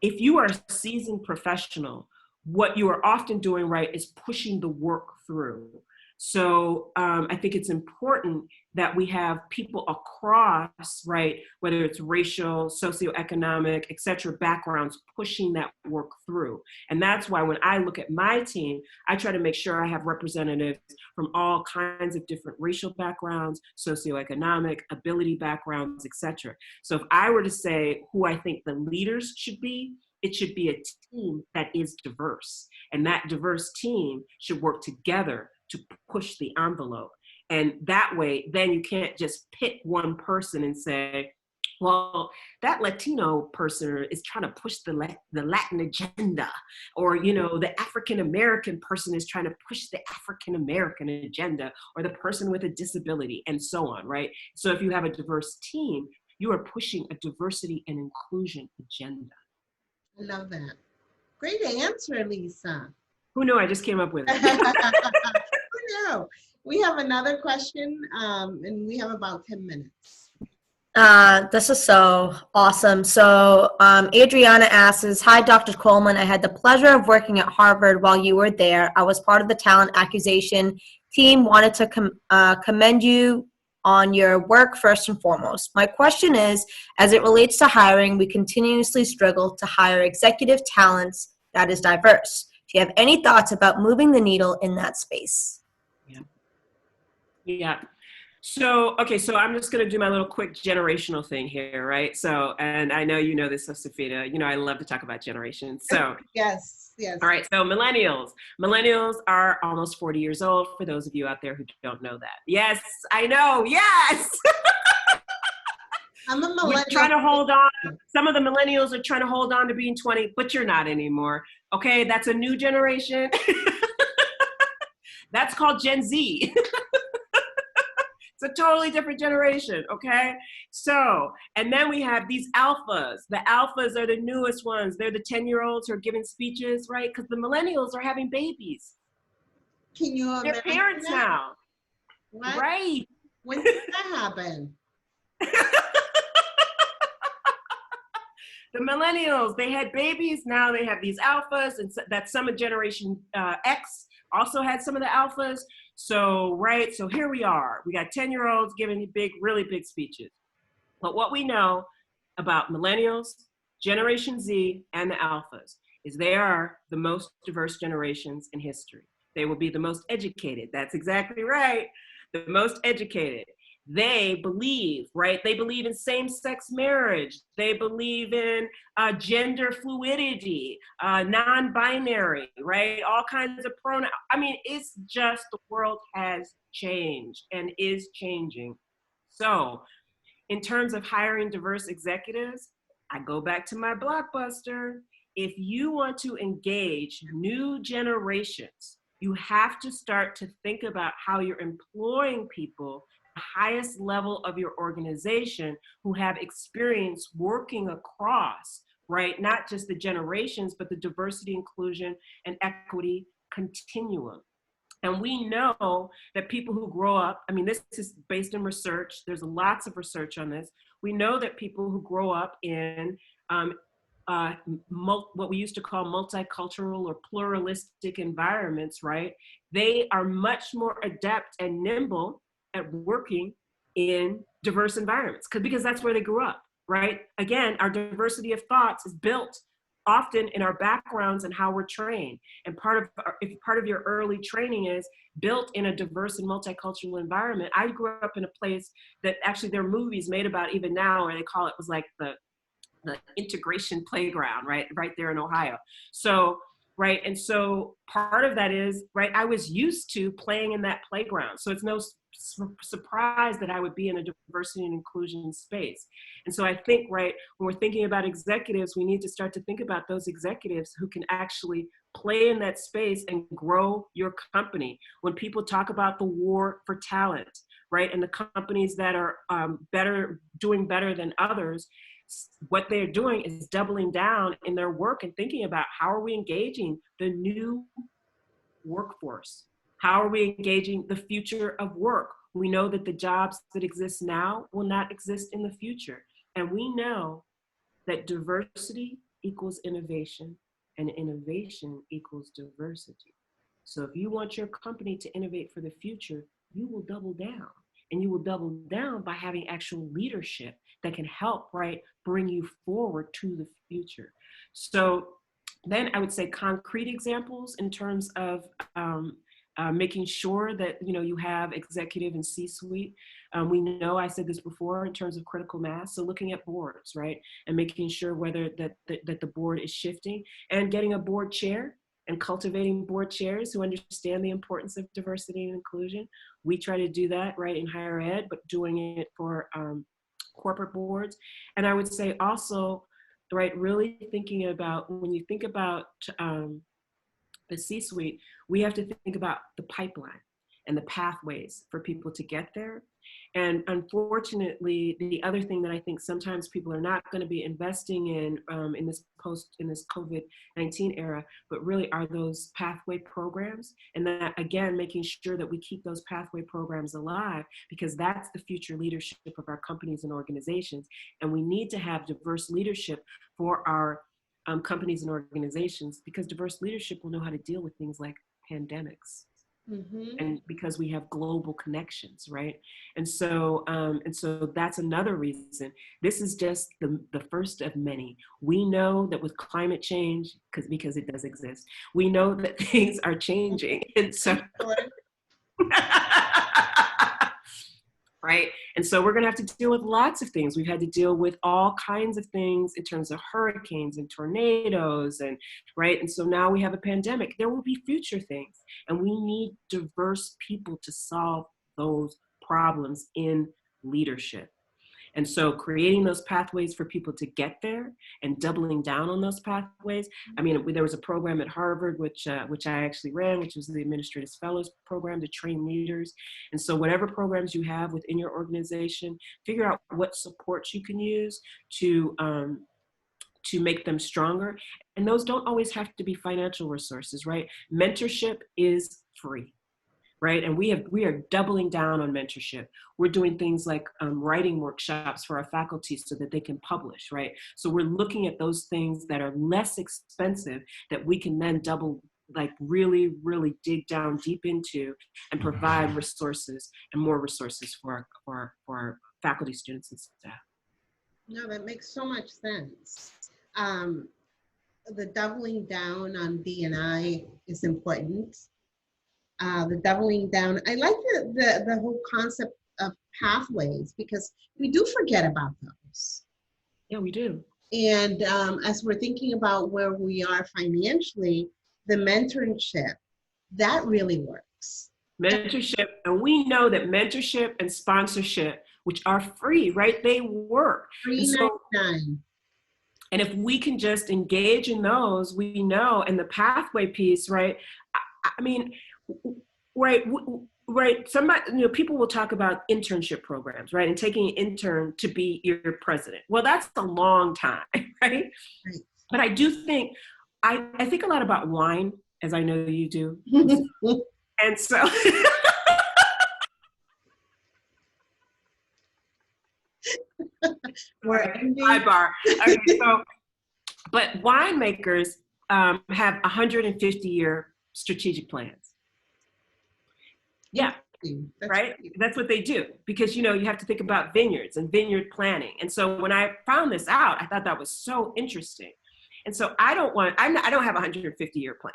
if you are a seasoned professional, what you are often doing, right, is pushing the work through. So I think it's important that we have people across, right, whether it's racial, socioeconomic, et cetera, backgrounds, pushing that work through. And that's why when I look at my team, I try to make sure I have representatives from all kinds of different racial backgrounds, socioeconomic, ability backgrounds, et cetera. So if I were to say who I think the leaders should be, it should be a team that is diverse. And that diverse team should work together to push the envelope. And that way, then you can't just pick one person and say, well, that Latino person is trying to push the Latin agenda, or, you know, the African-American person is trying to push the African-American agenda, or the person with a disability, and so on, right? So if you have a diverse team, you are pushing a diversity and inclusion agenda. I love that. Great answer, Lisa. Who knew I just came up with it? Who knew? We have another question, and we have about 10 minutes. This is so awesome. So Adriana asks, hi, Dr. Coleman. I had the pleasure of working at Harvard while you were there. I was part of the talent acquisition team. Wanted to commend you on your work first and foremost. My question is, as it relates to hiring, we continuously struggle to hire executive talents that is diverse. Do you have any thoughts about moving the needle in that space? Yeah. So, okay, so I'm just going to do my little quick generational thing here, right? So, and I know you know this, Josefina, you know, I love to talk about generations. So, yes. All right, so millennials. Millennials are almost 40 years old, for those of you out there who don't know that. Yes, I know, yes! I'm a millennial. We're trying to hold on. Some of the millennials are trying to hold on to being 20, but you're not anymore. Okay, that's a new generation. That's called Gen Z. It's a totally different generation, okay? So, and then we have these alphas. The alphas are the newest ones. They're the 10-year-olds who are giving speeches, right? Because the millennials are having babies. Can you imagine? They're parents that? now. What? Right. When did that happen? The millennials, they had babies. Now they have these alphas, and that some of Generation X also had some of the alphas. So, right, so here we are. We got 10-year-olds giving really big speeches. But what we know about millennials, Generation Z, and the alphas is they are the most diverse generations in history. They will be the most educated. That's exactly right. The most educated. they believe, right? They believe in same-sex marriage. They believe in gender fluidity, non-binary, right? All kinds of pronouns. I mean, it's just the world has changed and is changing. So in terms of hiring diverse executives, I go back to my blockbuster. If you want to engage new generations, you have to start to think about how you're employing people at the highest level of your organization who have experience working across, right? Not just the generations, but the diversity, inclusion, and equity continuum. And we know that people who grow up, I mean, this is based in research, there's lots of research on this. We know that people who grow up in what we used to call multicultural or pluralistic environments, right? They are much more adept and nimble at working in diverse environments because that's where they grew up, right? Again, our diversity of thoughts is built often in our backgrounds and how we're trained. And if part of your early training is built in a diverse and multicultural environment. I grew up in a place that actually there are movies made about even now, where they call it was like the integration playground, right there in Ohio. So, right, and so part of that is, right, I was used to playing in that playground. So it's no surprise that I would be in a diversity and inclusion space. And so I think, right, when we're thinking about executives, we need to start to think about those executives who can actually play in that space and grow your company. When people talk about the war for talent, right, and the companies that are doing better than others, what they're doing is doubling down in their work and thinking about how are we engaging the new workforce? How are we engaging the future of work? We know that the jobs that exist now will not exist in the future. And we know that diversity equals innovation and innovation equals diversity. So if you want your company to innovate for the future, you will double down. And you will double down by having actual leadership that can help, right, bring you forward to the future. So then I would say concrete examples in terms of making sure that you have executive and C-suite. We know, I said this before, in terms of critical mass. So looking at boards, right, and making sure whether that the board is shifting, and getting a board chair and cultivating board chairs who understand the importance of diversity and inclusion. We try to do that, right, in higher ed, but doing it for corporate boards. And I would say also, right, really thinking about, when you think about the C-suite, we have to think about the pipeline and the pathways for people to get there. And unfortunately, the other thing that I think sometimes people are not going to be investing in this COVID-19 era, but really are those pathway programs. And that, again, making sure that we keep those pathway programs alive, because that's the future leadership of our companies and organizations. And we need to have diverse leadership for our companies and organizations, because diverse leadership will know how to deal with things like pandemics. Mm-hmm. And because we have global connections, right? And so that's another reason. This is just the first of many. We know that with climate change, because it does exist, we know that things are changing. And so, right? And so we're going to have to deal with lots of things. We've had to deal with all kinds of things in terms of hurricanes and tornadoes, and right? And so now we have a pandemic. There will be future things, and we need diverse people to solve those problems in leadership. And so creating those pathways for people to get there and doubling down on those pathways. I mean, there was a program at Harvard, which I actually ran, which was the Administrative Fellows Program to train leaders. And so whatever programs you have within your organization, figure out what supports you can use to make them stronger. And those don't always have to be financial resources, right? Mentorship is free. Right? And we are doubling down on mentorship. We're doing things like writing workshops for our faculty so that they can publish, right? So we're looking at those things that are less expensive that we can then really, really dig down deep into and provide resources and more resources for our faculty, students, and staff. No, that makes so much sense. The doubling down on D&I is important. The doubling down. I like the whole concept of pathways, because we do forget about those. Yeah, we do. And as we're thinking about where we are financially, the mentorship, that really works. Mentorship, and we know that mentorship and sponsorship, which are free, right? They work. $3.99. And if we can just engage in those, we know, and the pathway piece, right? I mean, right. Somebody, people will talk about internship programs, right? And taking an intern to be your president. Well, that's a long time, right? Right. But I do think, I think a lot about wine, as I know you do. And so, sidebar. Okay, so, but winemakers have 150-year strategic plans. Yeah, right? That's what they do, because, you have to think about vineyards and vineyard planning. And so when I found this out, I thought that was so interesting. And so I don't have a 150-year plan,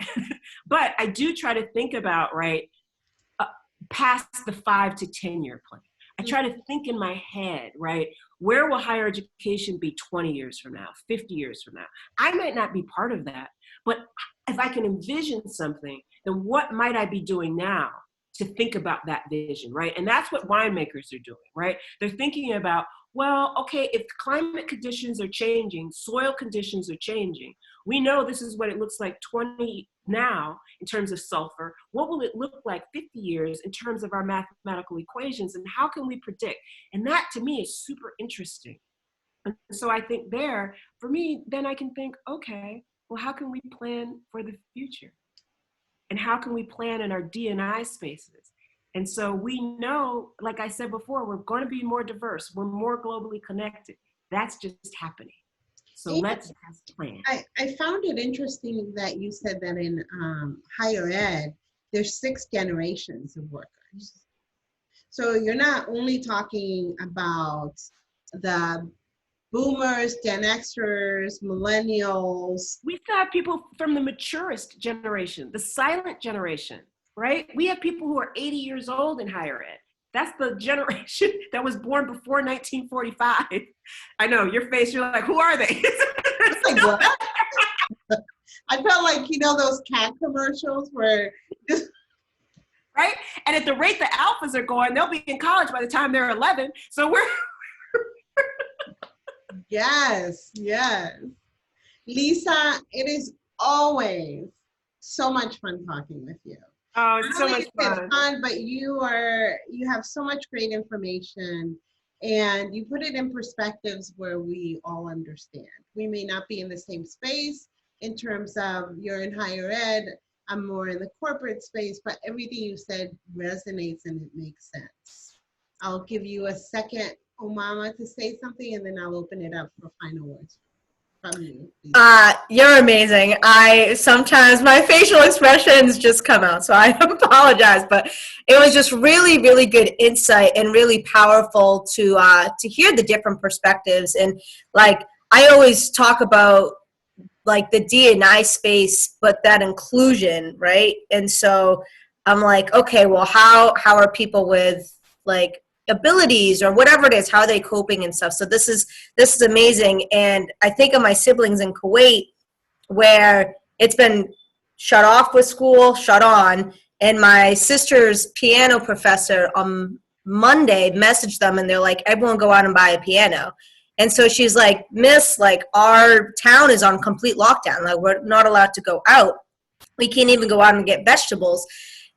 but I do try to think about, right, past the 5 to 10-year plan. I try to think in my head, right, where will higher education be 20 years from now, 50 years from now? I might not be part of that, but if I can envision something, then what might I be doing now to think about that vision, right? And that's what winemakers are doing, right? They're thinking about, well, okay, if climate conditions are changing, soil conditions are changing, we know this is what it looks like 20 now in terms of sulfur. What will it look like 50 years in terms of our mathematical equations, and how can we predict? And that to me is super interesting. And so I think there, for me, then I can think, okay, well, how can we plan for the future? And how can we plan in our D&I spaces? And so we know, like I said before, we're going to be more diverse. We're more globally connected. That's just happening. So let's plan. I found it interesting that you said that in higher ed, there's 6 generations of workers. So you're not only talking about the boomers, Gen Xers, millennials. We've got people from the maturest generation, the silent generation, right? We have people who are 80 years old in higher ed. That's the generation that was born before 1945. I know, your face, you're like, who are they? Like, what? I felt like, those cat commercials where just... Right? And at the rate the alphas are going, they'll be in college by the time they're 11. So we're... Yes. Lisa, it is always so much fun talking with you. Oh, it's so much fun. But you have so much great information, and you put it in perspectives where we all understand. We may not be in the same space in terms of you're in higher ed, I'm more in the corporate space, but everything you said resonates and it makes sense. I'll give you a second, Omama, to say something, and then I'll open it up for final words from you. You're amazing. Sometimes my facial expressions just come out, so I apologize, but it was just really, really good insight and really powerful to hear the different perspectives. And like, I always talk about like the D&I space, but that inclusion, right? And so I'm like, okay, well, how are people with like abilities or whatever it is, how are they coping and stuff? So this is amazing. And I think of my siblings in Kuwait, where it's been shut off with school, shut on, and my sister's piano professor on Monday messaged them, and they're like, everyone go out and buy a piano. And so she's like, Miss, like, our town is on complete lockdown. Like, we're not allowed to go out. We can't even go out and get vegetables.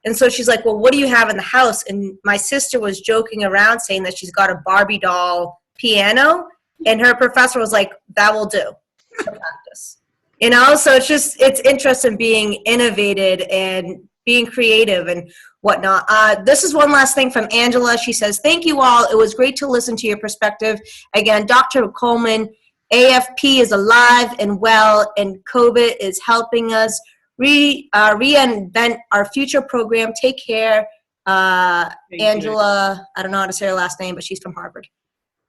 And so she's like, well, what do you have in the house? And my sister was joking around saying that she's got a Barbie doll piano. And her professor was like, that will do for practice. So it's interesting being innovative and being creative and whatnot. This is one last thing from Angela. She says, thank you all. It was great to listen to your perspective. Again, Dr. Coleman, AFP is alive and well, and COVID is helping us reinvent our future program. Take care. Angela, I don't know how to say her last name, but she's from Harvard.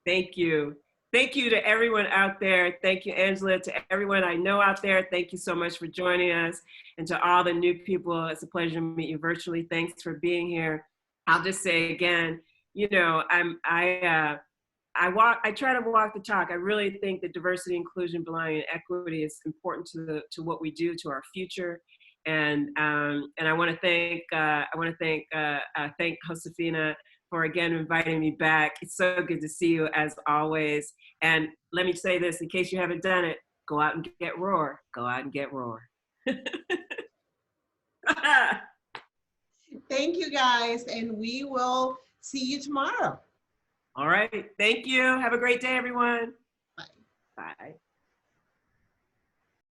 Thank you. Thank you to everyone out there. Thank you, Angela, to everyone I know out there. Thank you so much for joining us. And to all the new people, it's a pleasure to meet you virtually. Thanks for being here. I'll just say again, you know, I try to walk the talk. I really think that diversity, inclusion, belonging, and equity is important to what we do, to our future. And I want to thank Josefina for again inviting me back. It's so good to see you as always. And let me say this in case you haven't done it: go out and get Roar. Go out and get Roar. Thank you guys, and we will see you tomorrow. All right. Thank you. Have a great day, everyone.